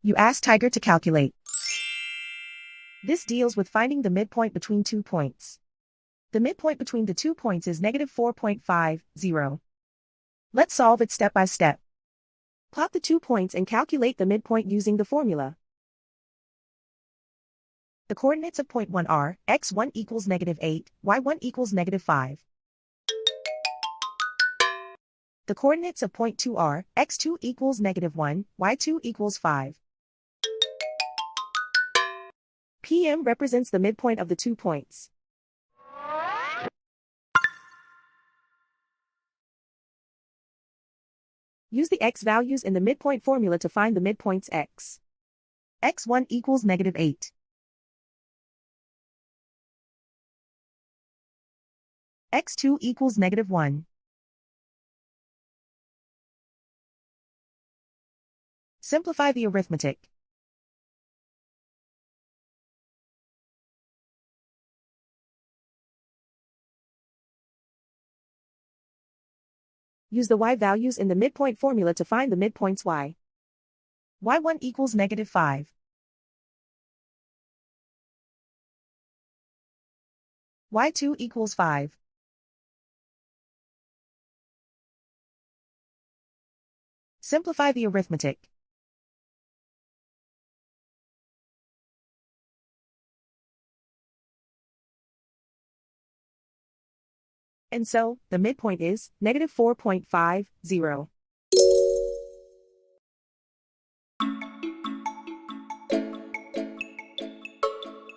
You ask Tiger to calculate. This deals with finding the midpoint between 2 points. The midpoint between the 2 points is -4.50. Let's solve it step by step. Plot the 2 points and calculate the midpoint using the formula. The coordinates of point 1 are x1 equals -8, y1 equals -5. The coordinates of point 2 are x2 equals -1, y2 equals 5. PM represents the midpoint of the 2 points. Use the x values in the midpoint formula to find the midpoints x. x1 equals -8. x2 equals -1. Simplify the arithmetic. Use the y values in the midpoint formula to find the midpoints y. y1 equals -5. y2 equals 5. Simplify the arithmetic. And so, the midpoint is -4.50.